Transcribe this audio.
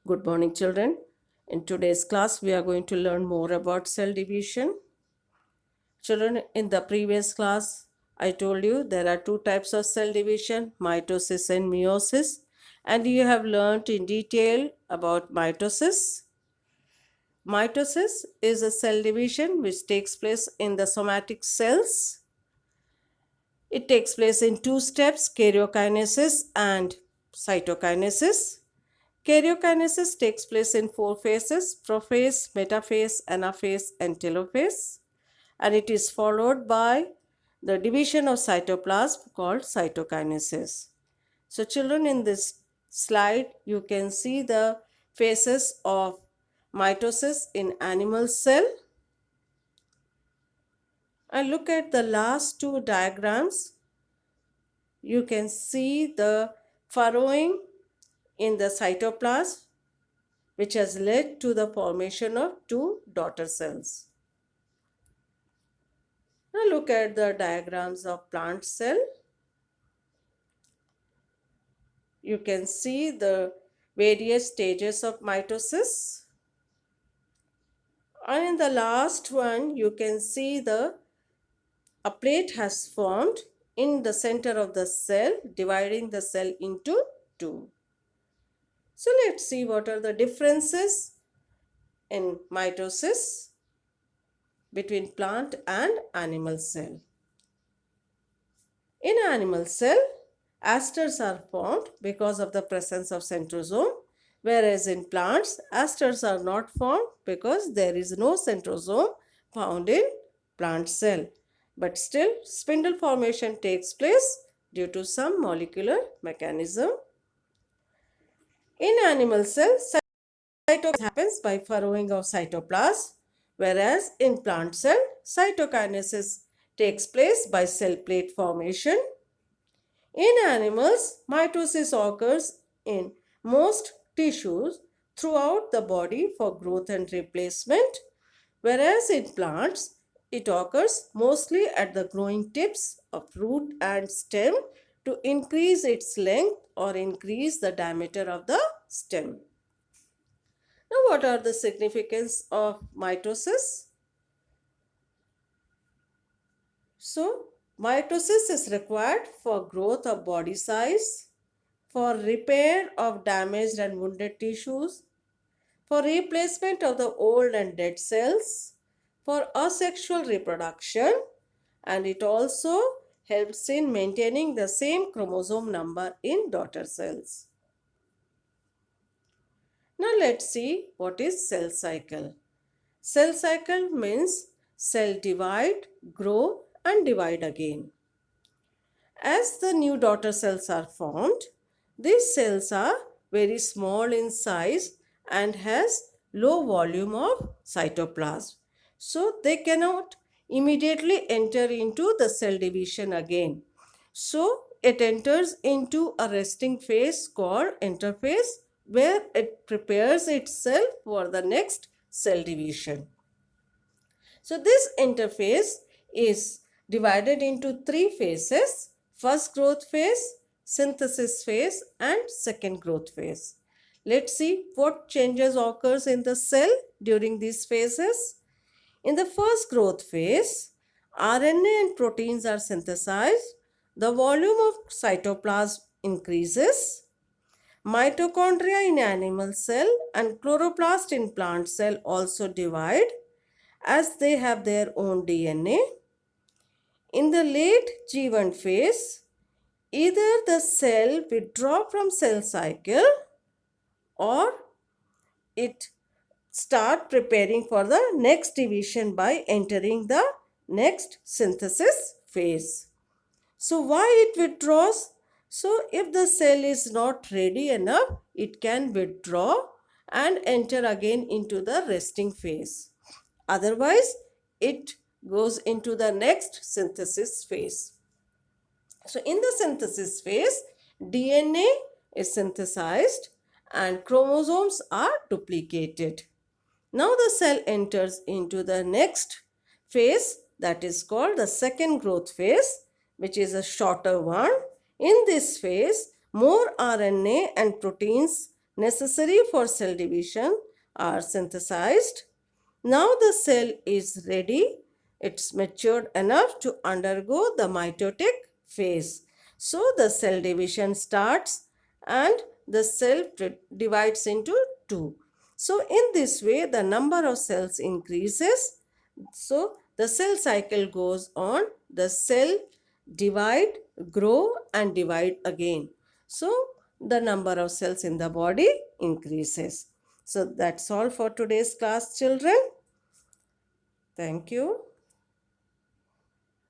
Good morning, children. In today's class, we are going to learn more about cell division. Children, in the previous class, I told you there are two types of cell division, mitosis and meiosis. And you have learned in detail about mitosis. Mitosis is a cell division which takes place in the somatic cells. It takes place in two steps, karyokinesis and cytokinesis. Karyokinesis takes place in four phases: prophase, metaphase, anaphase, and telophase, and it is followed by the division of cytoplasm called cytokinesis. So, children, in this slide, you can see the phases of mitosis in animal cell. And look at the last two diagrams. You can see the furrowing in the cytoplasm, which has led to the formation of two daughter cells. Now look at the diagrams of plant cell. You can see the various stages of mitosis. And in the last one, you can see a plate has formed in the center of the cell, dividing the cell into two. So let's see what are the differences in mitosis between plant and animal cell. In animal cell, asters are formed because of the presence of centrosome, whereas in plants, asters are not formed because there is no centrosome found in plant cell. But still, spindle formation takes place due to some molecular mechanism. In animal cells, cytokinesis happens by furrowing of cytoplasm, whereas in plant cell, cytokinesis takes place by cell plate formation. In animals, mitosis occurs in most tissues throughout the body for growth and replacement, whereas in plants, it occurs mostly at the growing tips of root and stem to increase its length or increase the diameter of the stem. Now, what are the significance of mitosis? So, mitosis is required for growth of body size, for repair of damaged and wounded tissues, for replacement of the old and dead cells, for asexual reproduction, and it also helps in maintaining the same chromosome number in daughter cells. Now let's see what is cell cycle. Cell cycle means cell divide, grow and divide again. As the new daughter cells are formed, these cells are very small in size and has low volume of cytoplasm. So they cannot immediately enter into the cell division again. So it enters into a resting phase called interphase, where it prepares itself for the next cell division. So this interphase is divided into three phases: first growth phase, synthesis phase and second growth phase. Let's see what changes occurs in the cell during these phases. In the first growth phase, RNA and proteins are synthesized, the volume of cytoplasm increases, mitochondria in animal cell and chloroplast in plant cell also divide as they have their own DNA. In the late G1 phase, either the cell withdraw from cell cycle or it start preparing for the next division by entering the next synthesis phase. So why it withdraws? So if the cell is not ready enough, it can withdraw and enter again into the resting phase. Otherwise, it goes into the next synthesis phase. So in the synthesis phase, DNA is synthesized and chromosomes are duplicated. Now the cell enters into the next phase, that is called the second growth phase, which is a shorter one. In this phase, more RNA and proteins necessary for cell division are synthesized. Now the cell is ready. It's matured enough to undergo the mitotic phase. So the cell division starts and the cell divides into two. So in this way the number of cells increases. So the cell cycle goes on. The cell divide, grow and divide again. So the number of cells in the body increases. So that's all for today's class, children. Thank you.